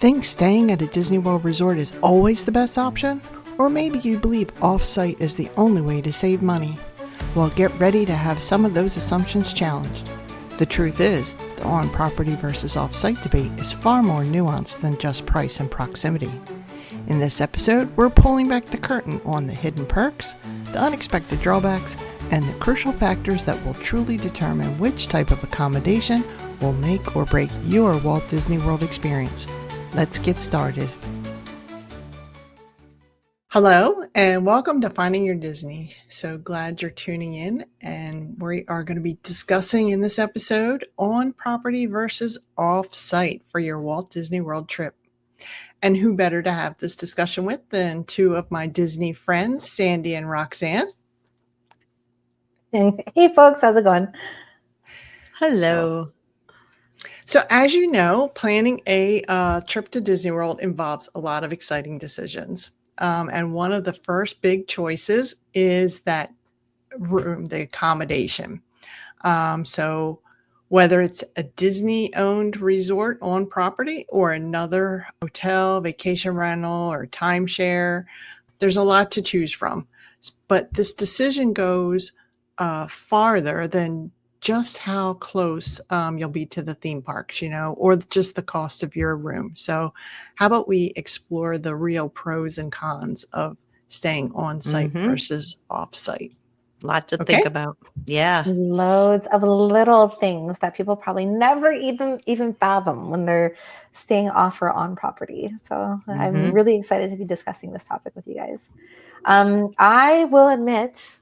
Think staying at a Disney World resort is always the best option? Or maybe you believe off-site is the only way to save money? Well, get ready to have some of those assumptions challenged. The truth is, the on-property versus off-site debate is far more nuanced than just price and proximity. In this episode, we're pulling back the curtain on the hidden perks, the unexpected drawbacks, and the crucial factors that will truly determine which type of accommodation will make or break your Walt Disney World experience. Let's get started. Hello, and welcome to Finding Your Disney. So glad you're tuning in, and we are going to be discussing in this episode on-property versus off-site for your Walt Disney World trip. And who better to have this discussion with than two of my Disney friends, Sandy and Roxanne. Hey folks, how's it going? Hello. So as you know, planning a trip to Disney World involves a lot of exciting decisions. And one of the first big choices is that room, the accommodation. So whether it's a Disney-owned resort on property or another hotel, vacation rental, or timeshare, there's a lot to choose from. But this decision goes farther than just how close you'll be to the theme parks, or just the cost of your room. So how about we explore the real pros and cons of staying on site versus off site? Lot to think about. Yeah. Loads of little things that people probably never even fathom when they're staying off or on property. So I'm really excited to be discussing this topic with you guys. I will admit,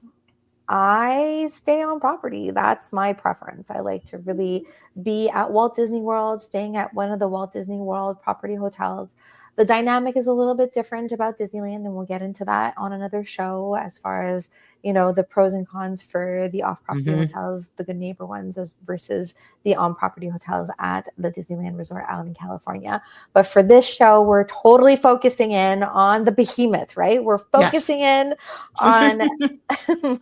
I stay on property. That's my preference. I like to really be at Walt Disney World, staying at one of the Walt Disney World property hotels. The dynamic is a little bit different about Disneyland, and we'll get into that on another show as far as, the pros and cons for the off-property hotels, the good neighbor ones versus the on-property hotels at the Disneyland Resort out in California. But for this show, we're totally focusing in on the behemoth, right? We're focusing in on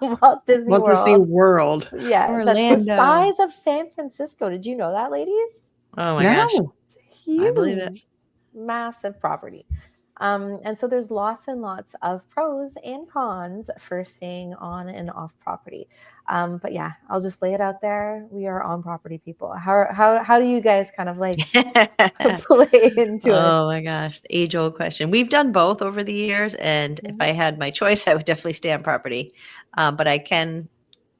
Walt Disney World. Disney World. Yeah, Orlando. that's the size of San Francisco. Did you know that, ladies? Oh my gosh. It's huge. I believe it. Massive property. And so there's lots and lots of pros and cons for staying on and off property. But yeah, I'll just lay it out there. We are on property people. How do you guys kind of like play into it? Oh my gosh. Age old question. We've done both over the years. And if I had my choice, I would definitely stay on property. But I can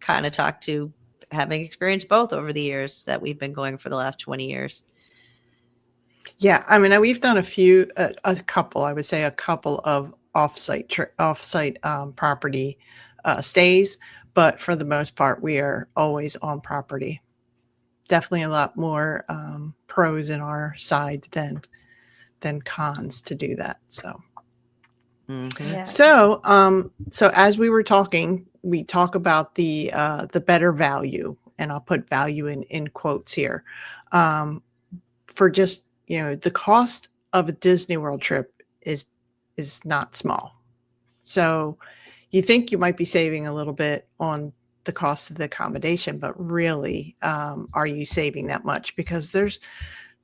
kind of talk to having experienced both over the years that we've been going for the last 20 years. Yeah, I mean, we've done a couple of off-site property stays, but for the most part, we are always on property. Definitely a lot more pros in our side than cons to do that. So, Yeah. so as we were talking, we talk about the better value, and I'll put value in quotes here, for just. The cost of a Disney World trip is not small. So you think you might be saving a little bit on the cost of the accommodation, but really, are you saving that much? Because there's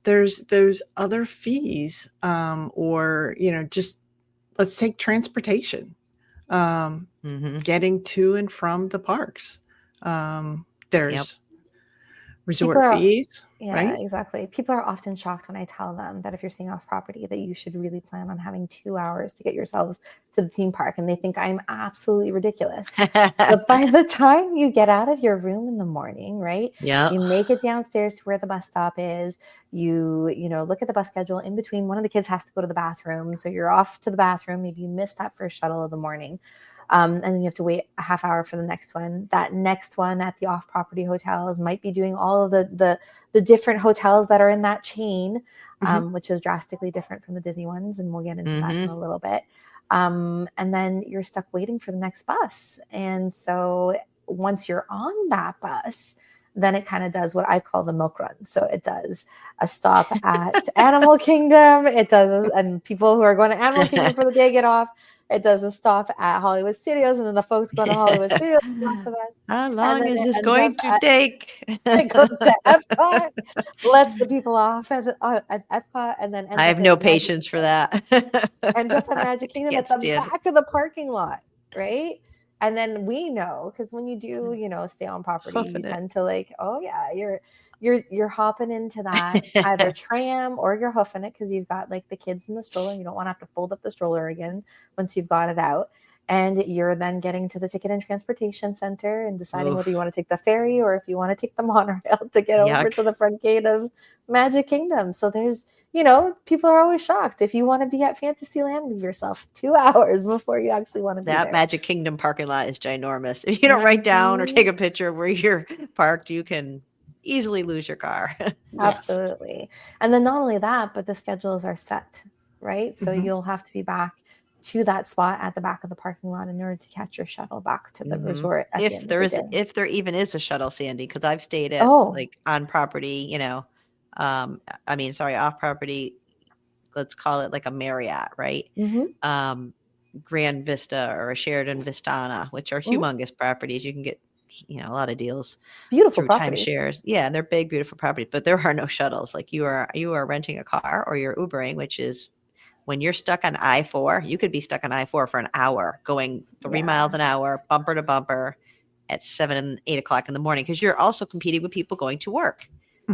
those other fees, or, just let's take transportation, getting to and from the parks. There's resort fees. Yeah, right? Exactly. People are often shocked when I tell them that if you're staying off property, that you should really plan on having 2 hours to get yourselves to the theme park. And they think I'm absolutely ridiculous. But by the time you get out of your room in the morning, right? Yeah. You make it downstairs to where the bus stop is. You look at the bus schedule. In between, one of the kids has to go to the bathroom. So you're off to the bathroom. Maybe you missed that first shuttle of the morning. And then you have to wait a half hour for the next one. That next one at the off-property hotels might be doing all of the different hotels that are in that chain, which is drastically different from the Disney ones. And we'll get into that in a little bit. And then you're stuck waiting for the next bus. And so once you're on that bus, then it kind of does what I call the milk run. So it does a stop at Animal Kingdom. It does, and people who are going to Animal Kingdom for the day get off, It does a stop at Hollywood Studios, and then the folks go to Hollywood Studios off the bus, How and long then is it this ends up going to take? it goes to Epcot, lets the people off at Epcot, and then I have no patience for that. ends up at Magic Kingdom Can't at the stand it. back of the parking lot, right? And then we know, because when you do, stay on property, you Hoofing it. tend to like, oh yeah, you're hopping into that either tram or you're hoofing it because you've got like the kids in the stroller. You don't want to have to fold up the stroller again once you've got it out. And you're then getting to the ticket and transportation center and deciding whether you want to take the ferry or if you want to take the monorail to get over to the front gate of Magic Kingdom. So there's, people are always shocked. If you want to be at Fantasyland, leave yourself 2 hours before you actually want to be there. That Magic Kingdom parking lot is ginormous. If you don't write down or take a picture of where you're parked, you can easily lose your car. Absolutely. And then not only that, but the schedules are set, right? So you'll have to be back to that spot at the back of the parking lot in order to catch your shuttle back to the resort at the end of the day. If there even is a shuttle, Sandy, because I've stayed at like on property, off property, let's call it like a Marriott, right? Grand Vista or a Sheraton Vistana, which are humongous properties. You can get, a lot of deals. Beautiful through properties. Timeshares. Yeah, and they're big, beautiful properties, but there are no shuttles. Like you are renting a car or you're Ubering, which is when you're stuck on I-4, you could be stuck on I-4 for an hour going 3 miles an hour, bumper to bumper at 7 and 8 o'clock in the morning, because you're also competing with people going to work.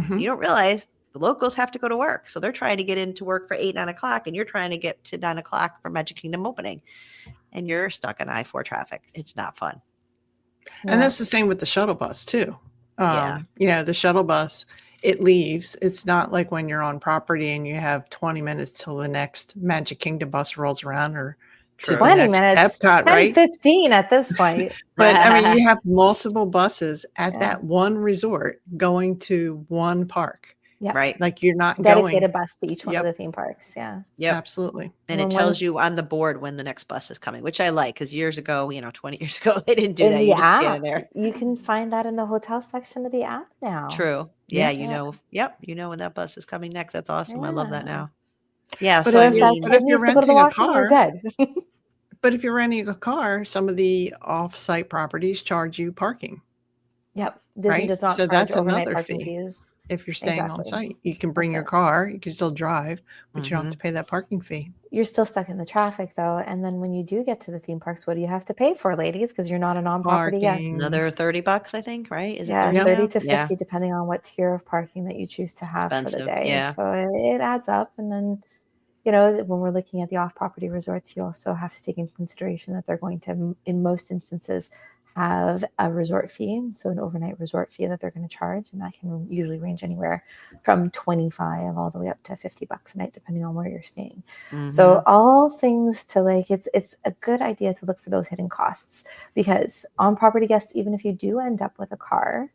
So you don't realize the locals have to go to work. So they're trying to get into work for 8, 9 o'clock, and you're trying to get to 9 o'clock for Magic Kingdom opening. And you're stuck on I-4 traffic. It's not fun. And that's the same with the shuttle bus too. The shuttle bus, it leaves. It's not like when you're on property and you have 20 minutes till the next Magic Kingdom bus rolls around, or to 20 minutes, Epcot, 10, right? 15 at this point. But I mean, you have multiple buses at that one resort going to one park. Right. Like you're not dedicated bus to each one of the theme parks. Absolutely. And it tells you on the board when the next bus is coming, which I like, because years ago, 20 years ago, they didn't do that. You just stand in there. You can find that in the hotel section of the app now. True. Yeah, when that bus is coming next. That's awesome. I love that now. Yeah. But So if you're renting a car, good. But if you're renting a car, some of the off-site properties charge you parking. Yep. Disney does not so charge that's overnight another parking fee. fees. If you're staying on site, you can bring your car, you can still drive, but you don't have to pay that parking fee. You're still stuck in the traffic though. And then when you do get to the theme parks, what do you have to pay for, ladies? Because you're not an on-property yet. Another $30, I think, right? Is it 30 to 50, depending on what tier of parking that you choose to have for the day. Yeah. So it adds up. And then, when we're looking at the off-property resorts, you also have to take into consideration that they're going to, in most instances, have a resort fee, so an overnight resort fee that they're going to charge, and that can usually range anywhere from $25 all the way up to $50 a night, depending on where you're staying. So all things to it's a good idea to look for those hidden costs, because on-property guests, even if you do end up with a car,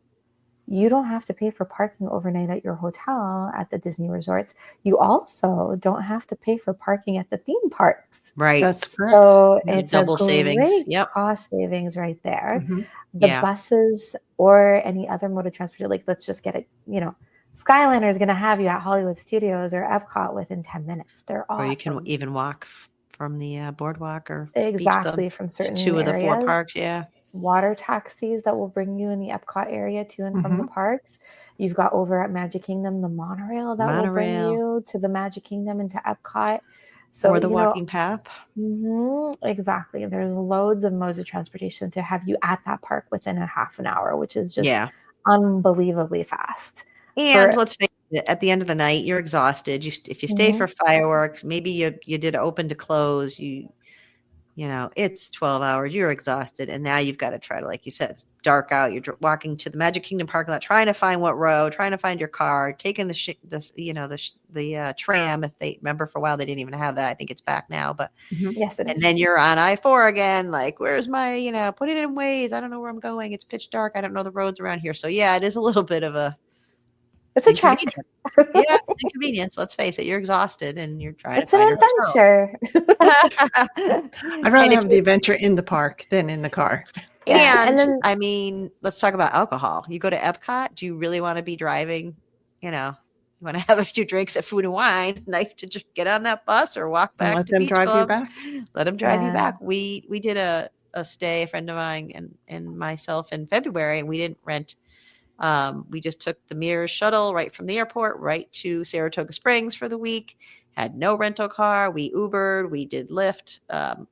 you don't have to pay for parking overnight at your hotel at the Disney resorts. You also don't have to pay for parking at the theme parks. Right. That's correct. So it's double a great savings. cost savings right there. The buses or any other mode of transport, like let's just get it, Skyliner is going to have you at Hollywood Studios or Epcot within 10 minutes. They're awesome. Or you can even walk from the boardwalk or from certain to 2 of the 4 parks. Water taxis that will bring you in the Epcot area to and from the parks. You've got over at Magic Kingdom the monorail that will bring you to the Magic Kingdom and to Epcot. So or the walking path. Exactly. There's loads of modes of transportation to have you at that park within a half an hour, which is just unbelievably fast. And let's face it, at the end of the night, you're exhausted. If you stay for fireworks, maybe you did open to close, it's 12 hours, you're exhausted. And now you've got to try to, like you said, it's dark out. You're walking to the Magic Kingdom parking lot, trying to find what row, trying to find your car, taking the tram. If they remember, for a while, they didn't even have that. I think it's back now, but yes, it is. And then you're on I-4 again. Like, where's my, put it in Waze. I don't know where I'm going. It's pitch dark. I don't know the roads around here. So yeah, it is a little bit of it's a trek. Inconvenience. Let's face it. You're exhausted and you're trying to find an adventure. I'd rather have the adventure in the park than in the car. And then, let's talk about alcohol. You go to Epcot. Do you really want to be driving, You want to have a few drinks at Food and Wine, nice to just get on that bus or walk And back let to them Beach drive you Club. back. Let them drive you Yeah. back. We did a stay, a friend of mine and myself in February, and we didn't rent. We just took the Mears shuttle right from the airport right to Saratoga Springs for the week. Had no rental car. We Ubered. We did Lyft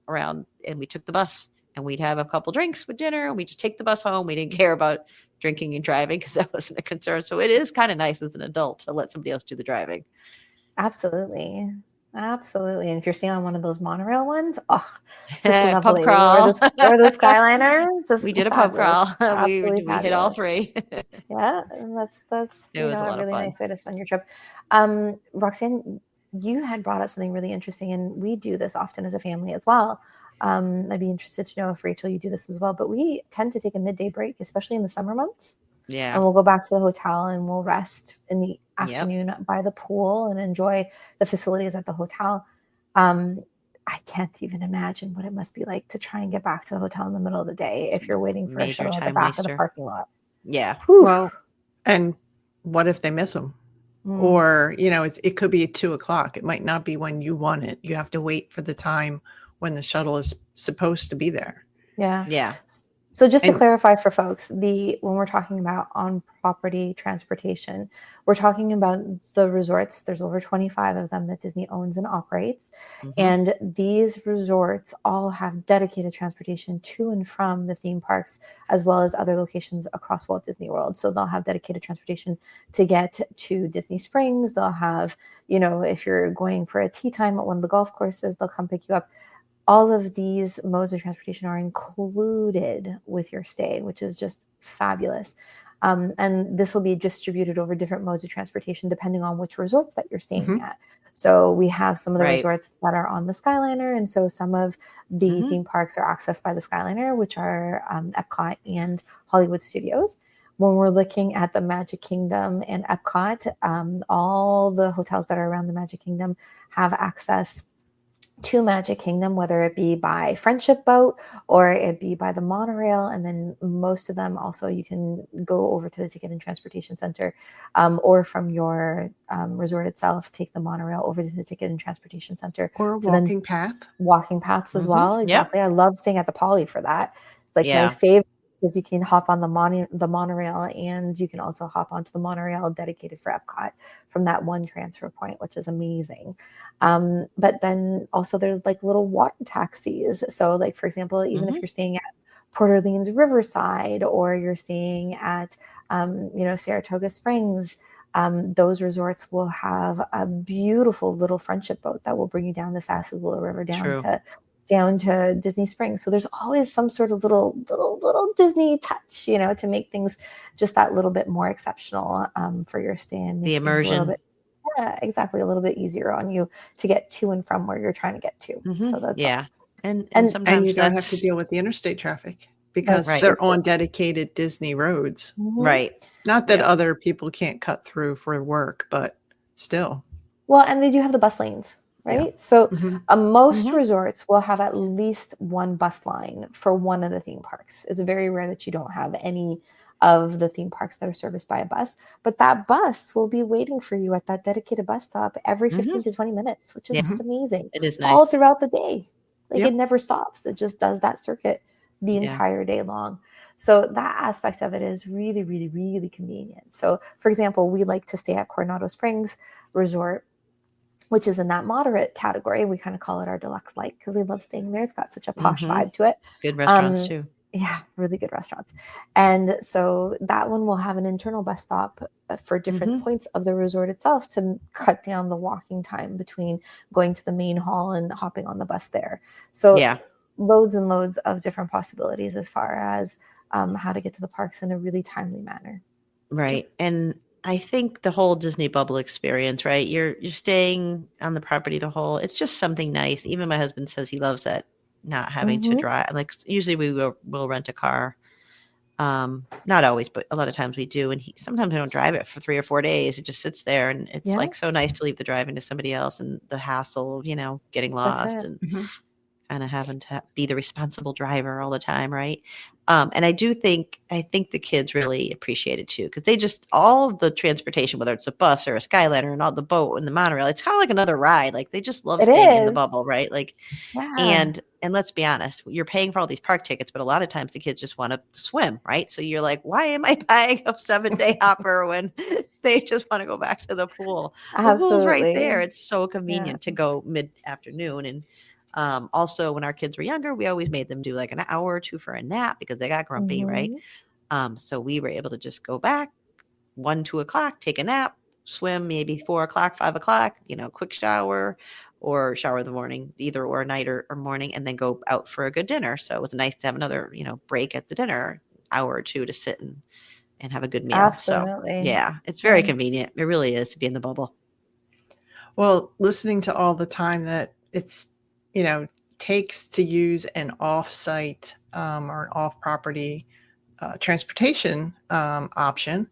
around, and we took the bus. And we'd have a couple drinks with dinner, and we just take the bus home. We didn't care about drinking and driving because that wasn't a concern. So it is kind of nice as an adult to let somebody else do the driving. Absolutely. Absolutely. And if you're staying on one of those monorail ones, just a Pub lovely. crawl. Or the Skyliner, just We did a pub fabulous. crawl. Absolutely we hit all fabulous. three. Yeah, and that's It was a a lot of really fun. nice way to spend your trip. Roxanne, you had brought up something really interesting, and we do this often as a family as well. I'd be interested to know if Rachel, you do this as well, but we tend to take a midday break, especially in the summer months. Yeah. And we'll go back to the hotel and we'll rest in the Yep. afternoon by the pool and enjoy the facilities at the hotel. I can't even imagine what it must be like to try and get back to the hotel in the middle of the day if you're waiting for a Major shuttle at the time back of the waster. parking lot. Yeah. Whew. Well, and what if they miss them? Or, it could be at 2:00. It might not be when you want it. You have to wait for the time when the shuttle is supposed to be there. Yeah. Yeah. So just to And- clarify for folks, when we're talking about on-property transportation, we're talking about the resorts. There's over 25 of them that Disney owns and operates. Mhm. And these resorts all have dedicated transportation to and from the theme parks, as well as other locations across Walt Disney World. So they'll have dedicated transportation to get to Disney Springs. They'll have, if you're going for a tea time at one of the golf courses, they'll come pick you up. All of these modes of transportation are included with your stay, which is just fabulous. And this will be distributed over different modes of transportation depending on which resorts that you're staying at. So we have some of the Right. resorts that are on the Skyliner, and so some of the theme parks are accessed by the Skyliner, which are Epcot and Hollywood Studios. When we're looking at the Magic Kingdom and Epcot, all the hotels that are around the Magic Kingdom have access to Magic Kingdom, whether it be by Friendship Boat or it be by the monorail. And then most of them also, you can go over to the Ticket and Transportation Center or from your resort itself, take the monorail over to the Ticket and Transportation Center. Or a So then walking path. walking paths as well. Exactly. I love staying at the Poly for that. Like my favorite, because you can hop on the monorail, and you can also hop onto the monorail dedicated for Epcot from that one transfer point, which is amazing. But then also there's like little water taxis. So like, for example, even if you're staying at Port Orleans Riverside, or you're staying at, Saratoga Springs, those resorts will have a beautiful little friendship boat that will bring you down the Sassagoula River down to Disney Springs. So there's always some sort of little Disney touch, to make things just that little bit more exceptional for your stay, and The immersion. A little bit easier on you to get to and from where you're trying to get to. So that's and sometimes and you don't have to deal with the interstate traffic because they're on dedicated Disney roads. Right. Not that other people can't cut through for work, but still. Well, and they do have the bus lanes, right? Yeah. So most resorts will have at least one bus line for one of the theme parks. It's very rare that you don't have any of the theme parks that are serviced by a bus, but that bus will be waiting for you at that dedicated bus stop every 15 to 20 minutes, which is just amazing. It is nice. All throughout the day. Like it never stops. It just does that circuit the entire day long. So that aspect of it is really, really, really convenient. So for example, we like to stay at Coronado Springs Resort, which is in that moderate category. We kind of call it our deluxe light because we love staying there. It's got such a posh vibe to it. Good restaurants too. Yeah, really good restaurants. And so that one will have an internal bus stop for different points of the resort itself to cut down the walking time between going to the main hall and hopping on the bus there. So loads and loads of different possibilities as far as how to get to the parks in a really timely manner. Right. And I think the whole Disney bubble experience, right? You're staying on the property it's just something nice. Even my husband says he loves that, not having to drive. Like usually we will rent a car. Not always, but a lot of times we do. And sometimes I don't drive it for 3 or 4 days. It just sits there, and it's like so nice to leave the driving to somebody else and the hassle of, getting lost and kind of having to be the responsible driver all the time, right? And I think the kids really appreciate it too, because they just, all of the transportation, whether it's a bus or a Skyliner and all the boat and the monorail, it's kind of like another ride. Like they just love It staying in the is. bubble, right? Like, Yeah. and let's be honest, you're paying for all these park tickets, but a lot of times the kids just want to swim, right? So you're like, why am I buying a 7-day hopper when they just want to go back to the pool? The pool's right Absolutely. there. It's so Yeah. convenient to go mid-afternoon. And also, when our kids were younger, we always made them do like an hour or two for a nap because they got grumpy, right? So we were able to just go back 1, 2 o'clock, take a nap, swim maybe 4 o'clock, 5 o'clock, quick shower or shower in the morning, either or night or morning, and then go out for a good dinner. So it was nice to have another, break at the dinner, hour or two to sit and have a good meal. Absolutely. So yeah, it's very convenient. It really is to be in the bubble. Well, listening to all the time that it's, takes to use an off-site or an off-property transportation option,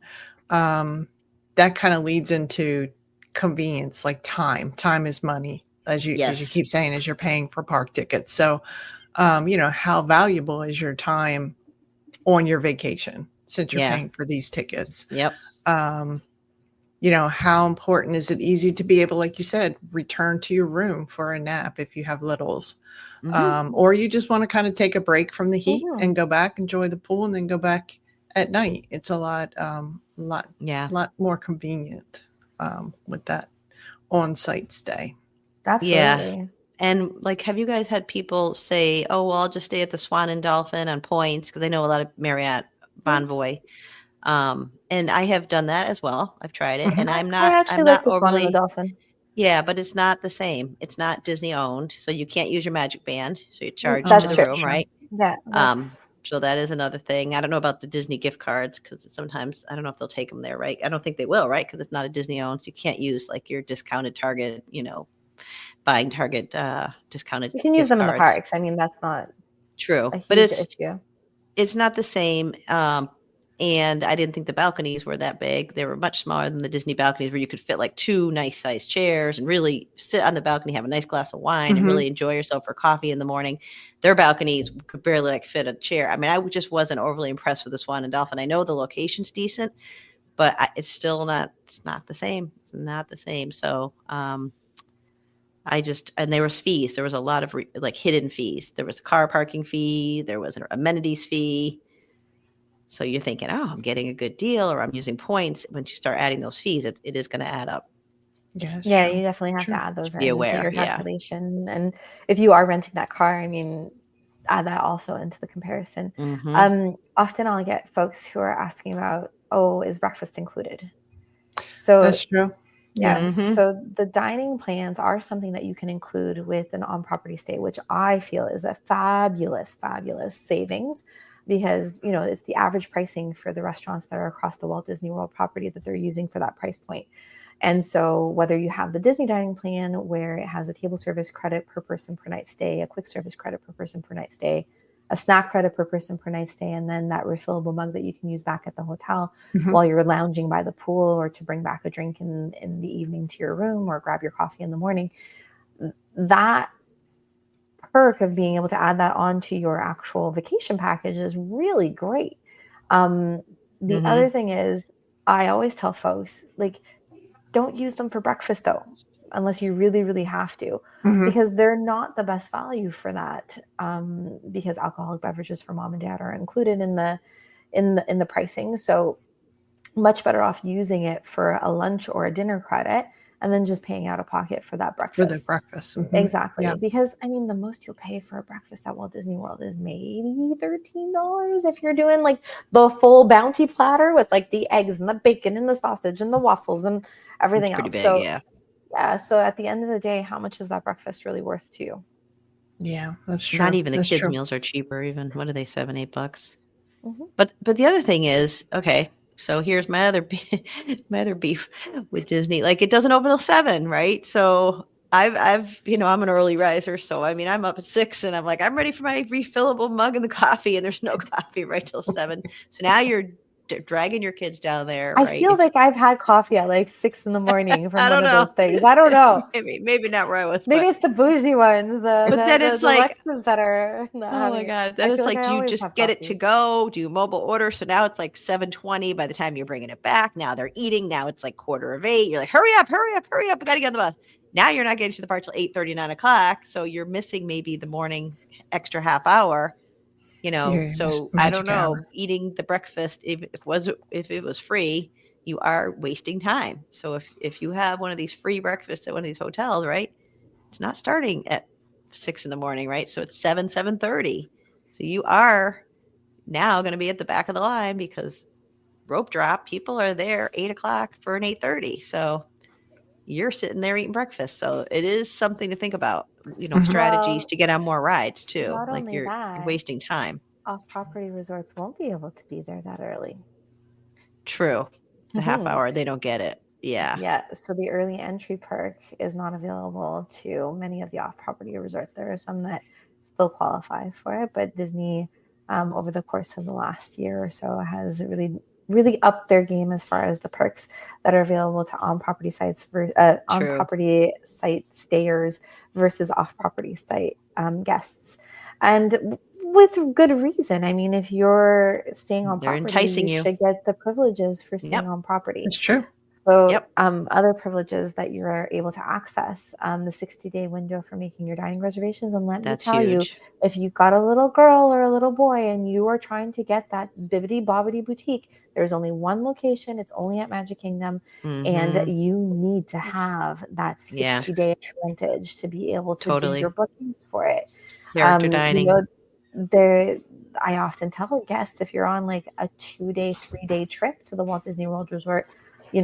that kind of leads into convenience, like time. Time is money, as you keep saying, as you're paying for park tickets. So, how valuable is your time on your vacation since you're paying for these tickets? Yep. How important is it easy to be able, like you said, return to your room for a nap if you have littles, or you just want to kind of take a break from the heat and go back, enjoy the pool, and then go back at night. It's a lot more convenient with that on-site stay. Absolutely. Yeah. And like, have you guys had people say, "Oh, well, I'll just stay at the Swan and Dolphin on points," because I know a lot of Marriott Bonvoy. And I have done that as well. I've tried it, and I actually like the Swan and the Dolphin. Yeah, but it's not the same. It's not Disney owned, so you can't use your Magic Band. So you're charged That's to the true. room, right? Yeah. So that is another thing. I don't know about the Disney gift cards because sometimes I don't know if they'll take them there, right? I don't think they will, right? Because it's not a Disney owned. So you can't use like your discounted Target, buying Target discounted. You can use them in the parks. I mean, that's not true, a huge but issue. It's not the same. And I didn't think the balconies were that big. They were much smaller than the Disney balconies where you could fit like 2 nice sized chairs and really sit on the balcony, have a nice glass of wine and really enjoy yourself for coffee in the morning. Their balconies could barely like fit a chair. I mean, I just wasn't overly impressed with the Swan and Dolphin. I know the location's decent, but it's still not, it's not the same. It's not the same. So, and there was fees. There was a lot of like hidden fees. There was a car parking fee. There was an amenities fee. So you're thinking, oh, I'm getting a good deal or I'm using points. When you start adding those fees, it is going to add up. Yeah, you definitely have to add those into your calculation. Yeah. And if you are renting that car, I mean, add that also into the comparison. Often I'll get folks who are asking about, oh, is breakfast included? So that's true. Yeah. So the dining plans are something that you can include with an on-property stay, which I feel is a fabulous, fabulous savings because, it's the average pricing for the restaurants that are across the Walt Disney World property that they're using for that price point. And so whether you have the Disney dining plan where it has a table service credit per person per night stay, a quick service credit per person per night stay, a snack credit per person per night stay, and then that refillable mug that you can use back at the hotel while you're lounging by the pool or to bring back a drink in the evening to your room or grab your coffee in the morning. That perk of being able to add that onto your actual vacation package is really great. The other thing is I always tell folks, like, don't use them for breakfast though, unless you really, really have to, because they're not the best value for that. Because alcoholic beverages for mom and dad are included in the pricing. So much better off using it for a lunch or a dinner credit and then just paying out of pocket for that breakfast. For the breakfast. Exactly. Yeah. Because I mean, the most you'll pay for a breakfast at Walt Disney World is maybe $13 if you're doing like the full bounty platter with like the eggs and the bacon and the sausage and the waffles and everything else. Big, so yeah. So at the end of the day, how much is that breakfast really worth to you? Yeah, that's true. Not even the kids' meals are cheaper. Even what are they, $7-8? But the other thing is, okay, so here's my other beef with Disney. Like it doesn't open till 7, right? So I'm an early riser, so I mean I'm up at 6 and I'm like I'm ready for my refillable mug and the coffee, and there's no coffee right till 7. So now you're dragging your kids down there, I right? feel like I've had coffee at like 6 a.m. from I one don't of know. those things. I don't know. Maybe not where I was, Maybe but it's the bougie ones, but then the it's like, Lexus that are not oh having my it. God. I Then it's feel like like, I do you always just have get it to coffee. go? Do you mobile order? So now it's like 7:20 by the time you're bringing it back. Now they're eating. Now it's like 7:45. You're like, hurry up, hurry up, hurry up. I got to get on the bus. Now you're not getting to the park till 8:30, 9:00. So you're missing maybe the morning extra half hour, Yeah, so I don't magic know, hour. eating the breakfast, if it was free, you are wasting time. So if you have one of these free breakfasts at one of these hotels, right, it's not starting at 6 in the morning, right? So it's 7:30. So you are now going to be at the back of the line because rope drop, people are there 8:00 for an 8:30. So you're sitting there eating breakfast. So it is something to think about, strategies Well, to get on more rides too. not Like only you're that, wasting time. off-property resorts won't be able to be there that early. True. The half Mhm. hour, they don't get it. Yeah. Yeah, so the early entry perk is not available to many of the off-property resorts. There are some that still qualify for it, but Disney, over the course of the last year or so, has really upped their game as far as the perks that are available to on-property sites for True. on-property site stayers versus off-property site guests, and with good reason. I mean, if you're staying on They're property, enticing you you. should get the privileges for staying Yep. on property. That's true. So, Yep. other privileges that you're able to access, the 60-day window for making your dining reservations. And let me That's tell you, huge. if you've got a little girl or a little boy and you are trying to get that bibbidi bobbidi boutique, there's only one location. It's only at Magic Kingdom, and Mhm. you need to have that Yeah. 60-day advantage to be able to do your Totally. bookings for it. Character You dining. know, there. I often tell guests, if you're on like a 2-day, 3-day trip to the Walt Disney World Resort,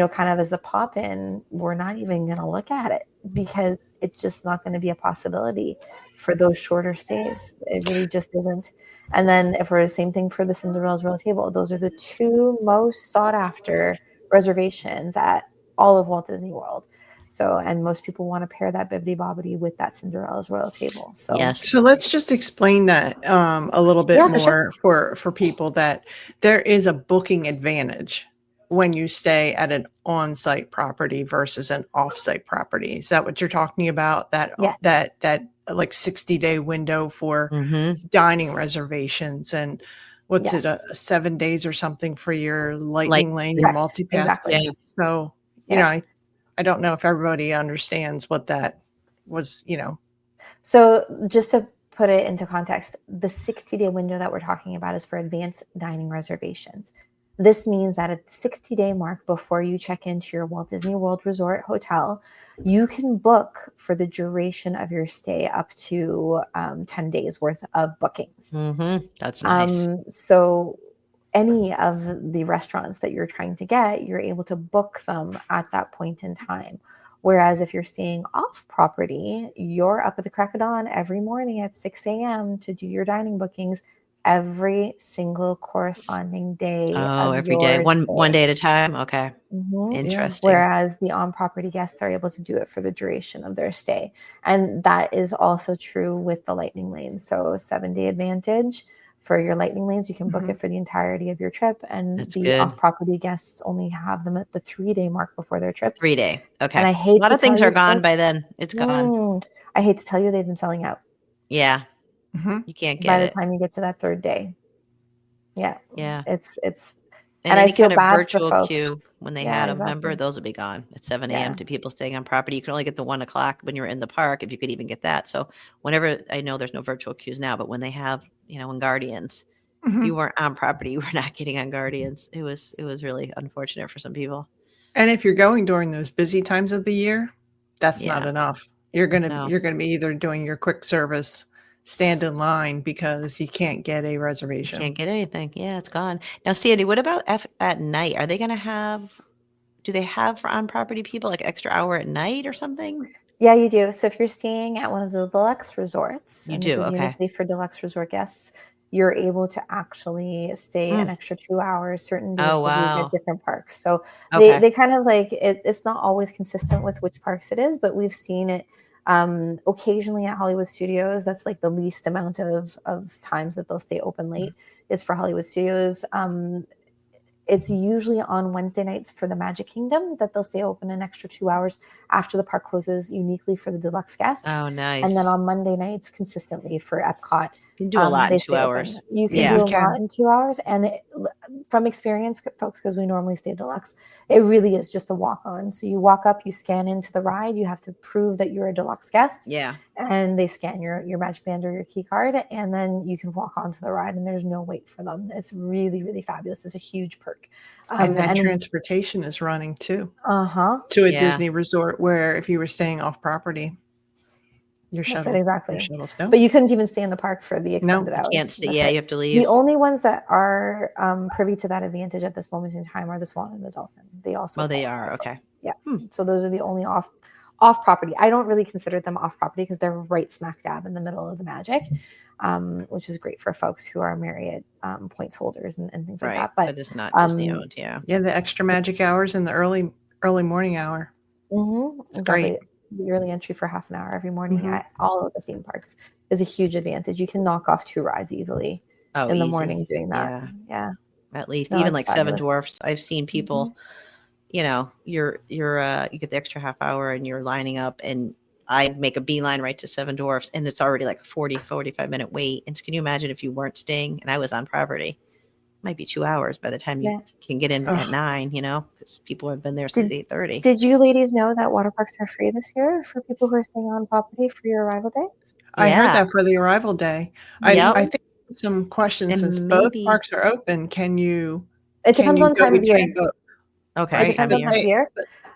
kind of as a pop in, we're not even going to look at it because it's just not going to be a possibility for those shorter stays. It really just isn't. And then if we're the same thing for the Cinderella's Royal Table, those are the two most sought after reservations at all of Walt Disney World. So, and most people want to pair that bibbidi bobbidi with that Cinderella's Royal Table. So, Yes. So let's just explain that a little bit yeah, for sure. more for people, that there is a booking advantage when you stay at an on-site property versus an off-site property. Is that what you're talking about? Yes. That like 60-day window for Mhm. dining reservations, and what's it, Yes. 7 days or something for your Like, lightning lane, your Correct. multi-pass? Exactly. yeah. So, Yeah. I don't know if everybody understands what that was, So, just to put it into context, the 60-day window that we're talking about is for advanced dining reservations. This means that at the 60-day mark before you check into your Walt Disney World Resort hotel, you can book for the duration of your stay up to 10 days worth of bookings. Mhm. That's nice. So any of the restaurants that you're trying to get, you're able to book them at that point in time. Whereas if you're staying off property, you're up at the crack of dawn every morning at 6 a.m. to do your dining bookings every single corresponding day Oh, of every day. your One stay. day at a time. Okay. Mhm. Yeah. Interesting. Whereas the on-property guests are able to do it for the duration of their stay. And that is also true with the lightning lanes. So 7-day advantage for your lightning lanes, you can book Mhm. it for the entirety of your trip. And That's the good. off-property guests only have them at the 3-day mark before their trips. 3-day. Okay. And I A hate lot to of tell things are you, gone folks, by then. It's gone. I hate to tell you they've been selling out Mhm. You can't by get the it. time you get to that 3rd day. Yeah. Yeah. It's And and I any feel kind of bad for virtual folks. queue when they Yeah, had them, remember, exactly. those would be gone at 7 a.m. Yeah. to people staying on property. You can only get the 1:00 when you're in the park, if you could even get that. So whenever, I know there's no virtual queues now, but when they have, in Guardians, if Mhm. you weren't on property, you were not getting on Guardians. It was really unfortunate for some people. And if you're going during those busy times of the year, that's not Yeah. enough. You're gonna No. you're gonna be either doing your quick service, stand in line because you can't get a You reservation. can't get anything. Yeah, it's gone. Now, Sandy, what about at night? Are they going to do they have for on property people like extra hour at night or something? Yeah, you do. So if you're staying at one of the deluxe resorts, You and this do. is Okay. uniquely for deluxe resort guests, you're able to actually stay an Mm. extra 2 hours certain days Oh, of the week at wow. different parks. So Okay. they kind of like it's not always consistent with which parks it is, but we've seen it occasionally at Hollywood Studios. That's like the least amount of times that they'll stay open late is for Hollywood Studios. It's usually on Wednesday nights for the Magic Kingdom that they'll stay open an extra 2 hours after the park closes, uniquely for the deluxe guests. Oh, nice. And then on Monday nights, consistently for Epcot, you can do a lot in they 2 stay hours. open. You can Yeah. do You a lot can. in 2 hours. And from experience, folks, because we normally stay deluxe, it really is just a walk on. So you walk up, you scan into the ride. You have to prove that you're a deluxe guest. Yeah. And they scan your Magic Band or your key card, and then you can walk onto the ride, and there's no wait for them. It's really, really fabulous. It's a huge perk. And that transportation is running too. To a Yeah. Disney resort where if you were staying off property, your That's shuttle, it, exactly. your shuttles don't. But you couldn't even stay in the park for the extended hours. You can't stay. That's Yeah, it. you have to leave. The only ones that are privy to that advantage at this moment in time are the Swan and the Dolphin. They also they qualify are. for Okay. it. Yeah. So those are the only off property. I don't really consider them off property because they're right smack dab in the middle of the Magic, which is great for folks who are Marriott points holders and things like that. But it's not Disney owned. Yeah. Yeah, the extra Magic hours in the early morning hour. It's exactly. great. The early entry for half an hour every morning at all of the theme parks is a huge advantage. You can knock off 2 rides easily in the morning doing that. Yeah. At least, No, even it's like fabulous. Seven Dwarfs. I've seen people, you know, you get the extra half hour and you're lining up, and I make a beeline right to Seven Dwarfs, and it's already like a 45-minute wait. And can you imagine if you weren't staying and I was on property? Might be 2 hours by the time you can get in at 9, you know, because people have been there since 8:30. Did you ladies know that water parks are free this year for people who are staying on property for your arrival day? I heard that for the arrival day. I think some questions, since both parks are open, can you? It depends on time of year. Okay. It depends on time of year.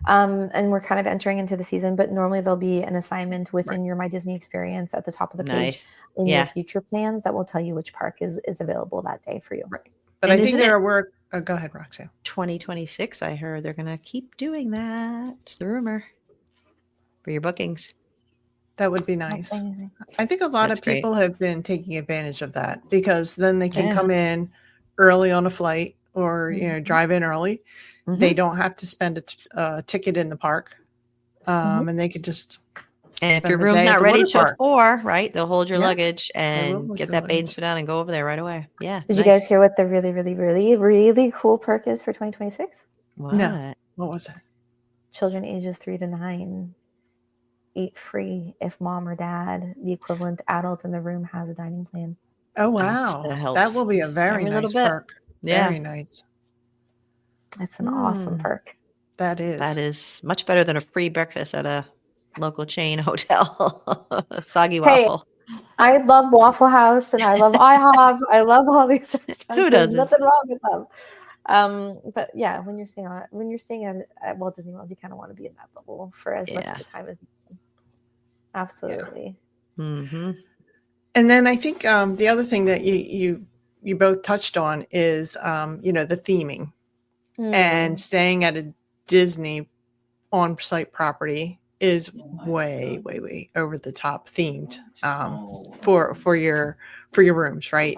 And we're kind of entering into the season, but normally there'll be an assignment within your My Disney experience at the top of the page in your future plans that will tell you which park is available that day for you. Right. But I think there are go ahead, Roxanne. 2026, I heard they're going to keep doing that. It's the rumor for your bookings. That would be nice. I think a lot of people have been taking advantage of that because then they can come in early on a flight or, you know, drive in early. They don't have to spend a ticket in the park. And they could just And if your room's not ready till 4, right, they'll hold your luggage and get that bathe and sit down and go over there right away. Yeah. Did you guys hear what the really, really, really, really cool perk is for 2026? What? No. What was it? Children ages 3 to 9 eat free if mom or dad, the equivalent adult in the room, has a dining plan. Oh, wow. That will be a very nice perk. Yeah. Very nice. It's an awesome perk. That is. That is much better than a free breakfast at a local chain hotel. Soggy waffle. Hey, I love Waffle House and I love IHOP. I love all these restaurants. Who There's doesn't? nothing wrong with them. But yeah, when you're staying at Walt Disney World, you kind of want to be in that bubble for as much of the time as you can. Absolutely. Mm-hmm. And then I think the other thing that you both touched on is you know, the theming and staying at a Disney on-site property is way over the top themed for your rooms, right?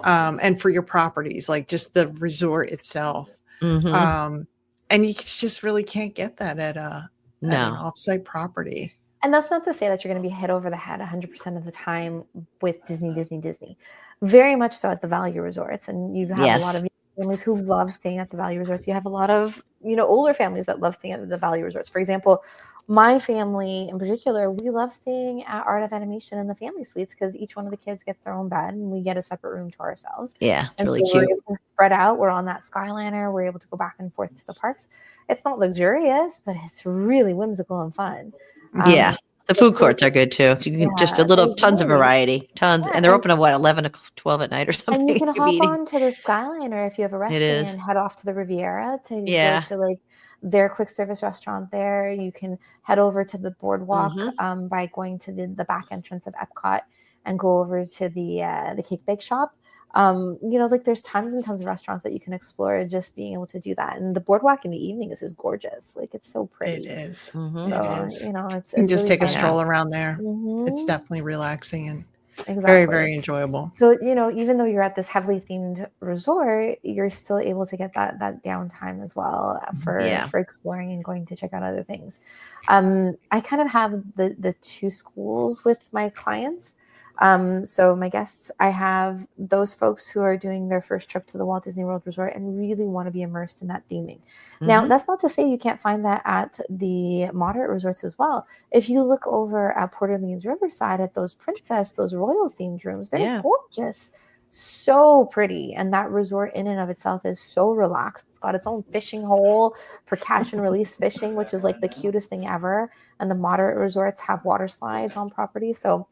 And for your properties, like just the resort itself. And you just really can't get that at an off-site property. And that's not to say that you're going to be head over the head 100% of the time with Disney. Very much so at the value resorts. And you have a lot of families who love staying at the value resorts. You have a lot of, you know, older families that love staying at the value resorts. For example, my family in particular, we love staying at Art of Animation in the family suites because each one of the kids gets their own bed and we get a separate room to ourselves. Yeah, it's really so cute. We're able to spread out. We're on that Skyliner. We're able to go back and forth to the parks. It's not luxurious, but it's really whimsical and fun. The food courts are good too. You can just tons of variety, tons, and they're open at 11 to 12 at night or something. And you can hop on to the Skyliner if you have a rest day and head off to the Riviera to go to like their quick service restaurant there. You can head over to the boardwalk by going to the back entrance of Epcot and go over to the Cake Bake Shop. You know, like there's tons and tons of restaurants that you can explore just being able to do that. And the boardwalk in the evenings is gorgeous. Like it's so pretty. It is. So, it is. you know, it's you can just really take a stroll around there. It's definitely relaxing and very, very enjoyable. So, you know, even though you're at this heavily themed resort, you're still able to get that downtime as well for exploring and going to check out other things. I kind of have the two schools with my clients. So my guests, I have those folks who are doing their first trip to the Walt Disney World Resort and really want to be immersed in that theming. Now, that's not to say you can't find that at the moderate resorts as well. If you look over at Port Orleans Riverside at those princess, those royal themed rooms, they're gorgeous. So pretty. And that resort in and of itself is so relaxed. It's got its own fishing hole for catch and release fishing, which is like the cutest thing ever. And the moderate resorts have water slides on property. So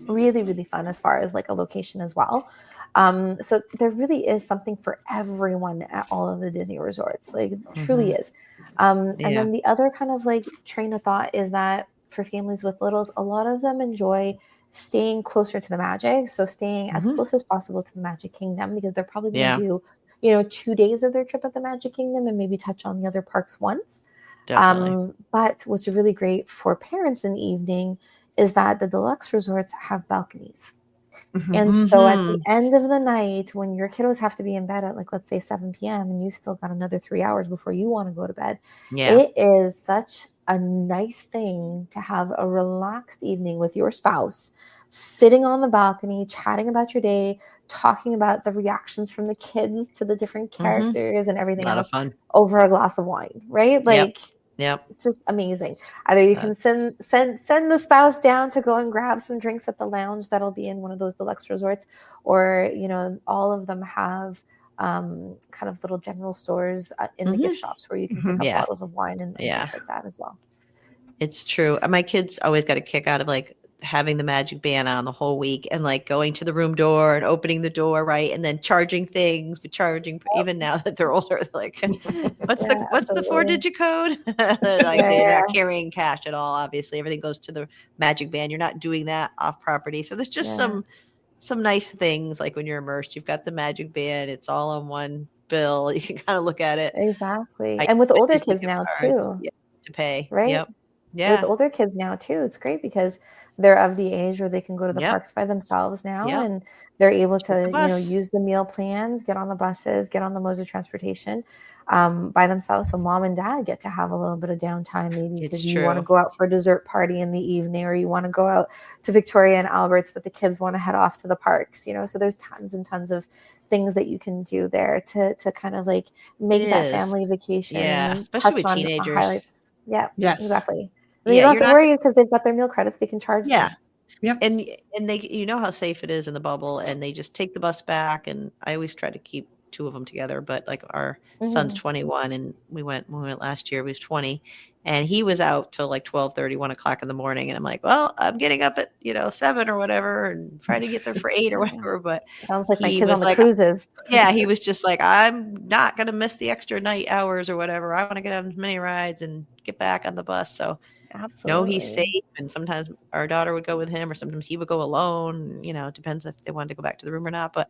really, really fun as far as like a location as well. So there really is something for everyone at all of the Disney resorts, like truly is. And then the other kind of like train of thought is that for families with littles, a lot of them enjoy staying closer to the magic. So staying as close as possible to the Magic Kingdom, because they're probably going to do, 2 days of their trip at the Magic Kingdom and maybe touch on the other parks once. But what's really great for parents in the evening is that the deluxe resorts have balconies. And so at the end of the night, when your kiddos have to be in bed at, like, let's say 7 p.m. and you've still got another 3 hours before you want to go to bed, it is such a nice thing to have a relaxed evening with your spouse, sitting on the balcony, chatting about your day, talking about the reactions from the kids to the different characters and everything else over a glass of wine, right? Like, just amazing. Either you can send the spouse down to go and grab some drinks at the lounge that'll be in one of those deluxe resorts, or all of them have kind of little general stores in the gift shops where you can pick up bottles of wine and things like that as well. It's true. My kids always got a kick out of like having the magic band on the whole week and like going to the room door and opening the door, right? And then charging things, but charging even now that they're older, like what's the 4-digit code? They're not carrying cash at all. Obviously, everything goes to the magic band. You're not doing that off property. So there's just some nice things, like when you're immersed, you've got the magic band, it's all on one bill. You can kind of look at it. Exactly. And with older kids now too. To pay. Right? With older kids now too, it's great because they're of the age where they can go to the parks by themselves now, and they're able to use the meal plans, get on the buses, get on the modes of transportation by themselves. So mom and dad get to have a little bit of downtime, maybe because you want to go out for a dessert party in the evening, or you want to go out to Victoria and Albert's, but the kids want to head off to the parks. So there's tons and tons of things that you can do there to kind of like make that family vacation. Especially with teenagers. Highlights. Yeah, exactly. You don't have to worry because they've got their meal credits. They can charge them. And they how safe it is in the bubble, and they just take the bus back. And I always try to keep 2 of them together, but like our son's 21 and when we went last year, he was 20 and he was out till like 12:30, 1 o'clock in the morning. And I'm like, well, I'm getting up at 7 or whatever and trying to get there for 8 or whatever. But sounds like my kids on the cruises. He was just like, I'm not going to miss the extra night hours or whatever. I want to get on as many rides and get back on the bus. So absolutely, he's safe. And sometimes our daughter would go with him, or sometimes he would go alone. It depends if they wanted to go back to the room or not. But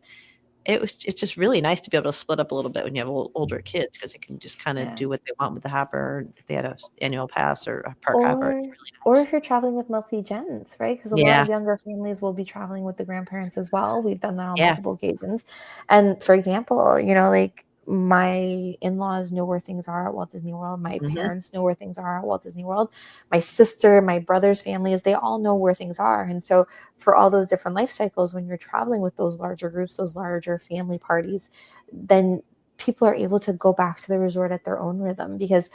it's just really nice to be able to split up a little bit when you have older kids, because they can just kind of do what they want with the hopper, if they had an annual pass or a park hopper. It's really nice. Or if you're traveling with multi-gens, right? Because a lot of younger families will be traveling with the grandparents as well. We've done that on multiple occasions. And for example, like my in-laws know where things are at Walt Disney World. My parents know where things are at Walt Disney World. My sister, my brother's families, they all know where things are. And so for all those different life cycles, when you're traveling with those larger groups, those larger family parties, then people are able to go back to the resort at their own rhythm. Because,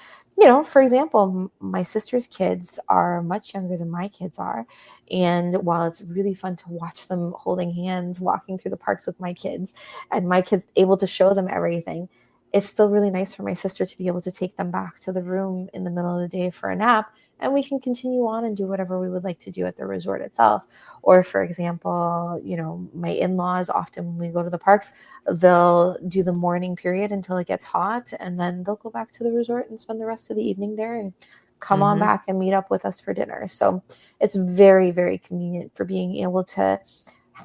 for example, my sister's kids are much younger than my kids are. And while it's really fun to watch them holding hands, walking through the parks with my kids, and my kids able to show them everything, it's still really nice for my sister to be able to take them back to the room in the middle of the day for a nap, and we can continue on and do whatever we would like to do at the resort itself. Or for example, my in-laws, often when we go to the parks, they'll do the morning period until it gets hot, and then they'll go back to the resort and spend the rest of the evening there and come on back and meet up with us for dinner. So it's very, very convenient for being able to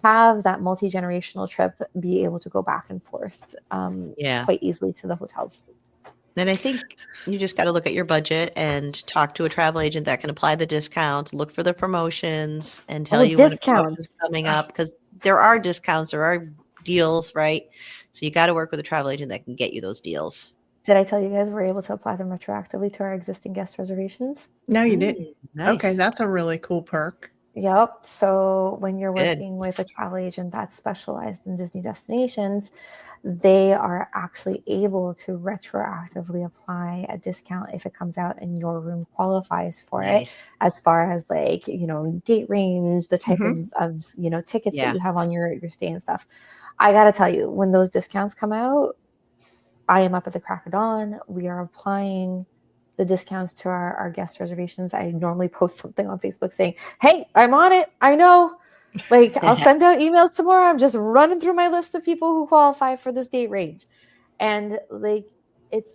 have that multi-generational trip, be able to go back and forth quite easily to the hotels. Then I think you just got to look at your budget and talk to a travel agent that can apply the discounts, look for the promotions, and tell you when a promotion is coming up, because there are discounts, there are deals, right? So you got to work with a travel agent that can get you those deals. Did I tell you guys we're able to apply them retroactively to our existing guest reservations? No, you didn't. Nice. Okay, that's a really cool perk. Yep. So when you're Good. working with a travel agent that's specialized in Disney destinations, they are actually able to retroactively apply a discount if it comes out and your room qualifies for it, Nice. as far as like, date range, the type of tickets that Yeah. you have on your stay and stuff. I got to tell you, when those discounts come out, I am up at the crack of dawn. We are applying the discounts to our guest reservations. I normally post something on Facebook saying, hey, I'm on it. I know. Like, I'll send out emails tomorrow. I'm just running through my list of people who qualify for this date range. And like, it's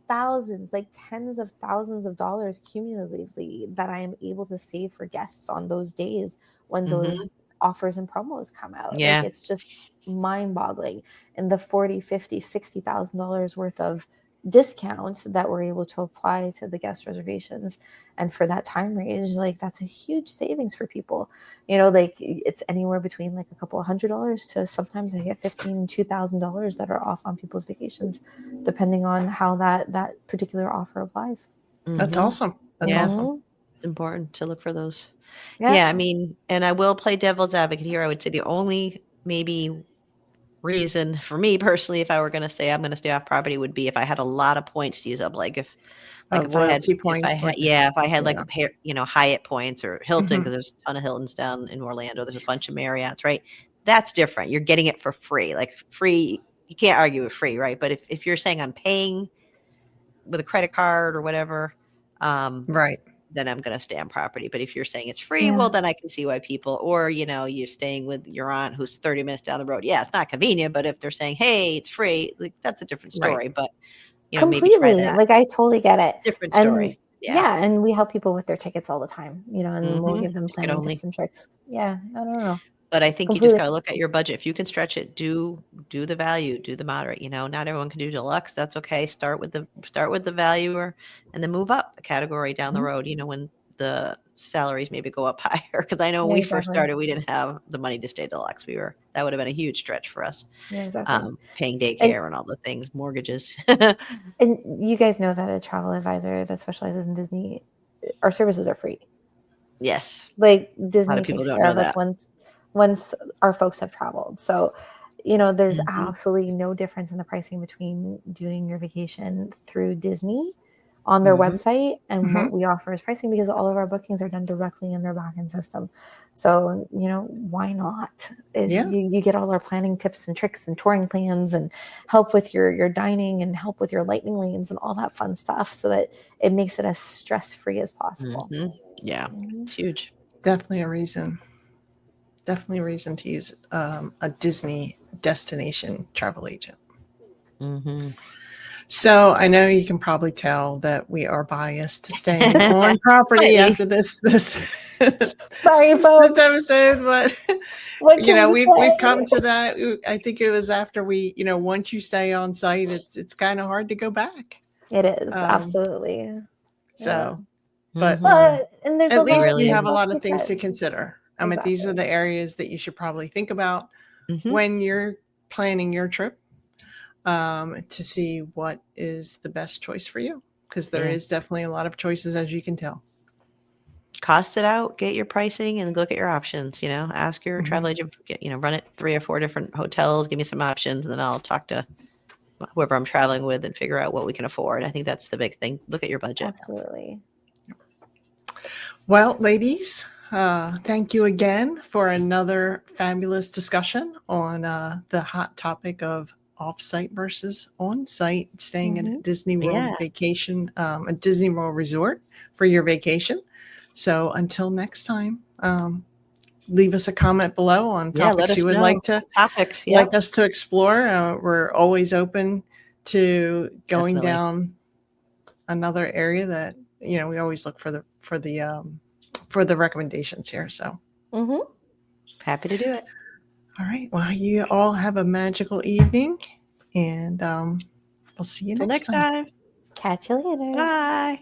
thousands, like tens of thousands of dollars cumulatively that I am able to save for guests on those days when those offers and promos come out. Like, Yeah. it's just mind boggling. And the 40, 50, $60,000 worth of discounts that we're able to apply to the guest reservations, and for that time range, like, that's a huge savings for people. Like, it's anywhere between like a couple of $100 to sometimes I get $2,000 that are off on people's vacations, depending on how that particular offer applies. That's awesome. That's awesome. It's important to look for those. Yeah. Yeah, I mean, and I will play devil's advocate here. I would say the only maybe reason for me personally, if I were going to say I'm going to stay off property, would be if I had a lot of points to use up. Like if I Royalty points. if I had like yeah. a pair, Hyatt points or Hilton, because Mhm. there's a ton of Hiltons down in Orlando. There's a bunch of Marriotts, right? That's different. You're getting it for free. Like free, you can't argue with free, right? But if you're saying I'm paying with a credit card or whatever, Right. then I'm going to stay on property. But if you're saying it's free, Yeah. well, then I can see why people, or, you're staying with your aunt who's 30 minutes down the road. Yeah, it's not convenient, but if they're saying, hey, it's free, like that's a different story. Right. But, maybe try Completely. that. Like, I totally get it. Different And story. Yeah. and we help people with their tickets all the time, and we'll give them Ticket planning only. tips and tricks. Yeah. I don't know. But I think you just Completely. got to look at your budget. If you can stretch it, do the value, do the moderate. Not everyone can do deluxe. That's okay. Start with the value, and then move up a category down the road. When the salaries maybe go up higher. Because I know when Yeah, we first exactly. started, we didn't have the money to stay deluxe. That would have been a huge stretch for us. Yeah, exactly. Paying And daycare and all the things, mortgages. and you guys know that a travel advisor that specializes in Disney, our services are free. Yes. Like, A lot Disney of people takes don't care know of us that. once our folks have traveled. So, there's Mhm. absolutely no difference in the pricing between doing your vacation through Disney on their Mhm. website and what Mhm. we offer as pricing, because all of our bookings are done directly in their backend system. So, why not? Yeah. You get all our planning tips and tricks and touring plans and help with your dining and help with your lightning lanes and all that fun stuff, so that it makes it as stress-free as possible. Mhm. Yeah. Mhm. It's huge. Definitely a reason. Definitely a reason to use a Disney destination travel agent. Mhm. So I know you can probably tell that we are biased to staying on property Slightly. after this Sorry, this folks. episode, but What can we we've say? come to that. I think it was after we, once you stay on site, it's kind of hard to go back. It is, Um, absolutely. Yeah. so, but But and there's a at It least lot you really there's have is. a a lot lot to of be things to said. consider. These are Exactly. the areas that you should probably think about Mhm. when you're planning your trip, to see what is the best choice for you, because there Yeah. is definitely a lot of choices, as you can tell. Cost it out, get your pricing, and look at your options. Ask your travel agent, run it 3 or 4 different hotels, give me some options, and then I'll talk to whoever I'm traveling with and figure out what we can afford. I think that's the big thing. Look at your budget. Absolutely. Well, ladies, thank you again for another fabulous discussion on the hot topic of off-site versus on-site, staying at a Disney World Yeah. vacation, a Disney World resort for your vacation. So until next time, leave us a comment below on Yeah, let topics you us would know. like Topics. Yeah. us to explore. We're always open to going Definitely. down another area that, we always look for the recommendations here. So, Happy to do it. all right. Well, you all have a magical evening, and we'll see you Till next next time. time. Catch you later. Bye.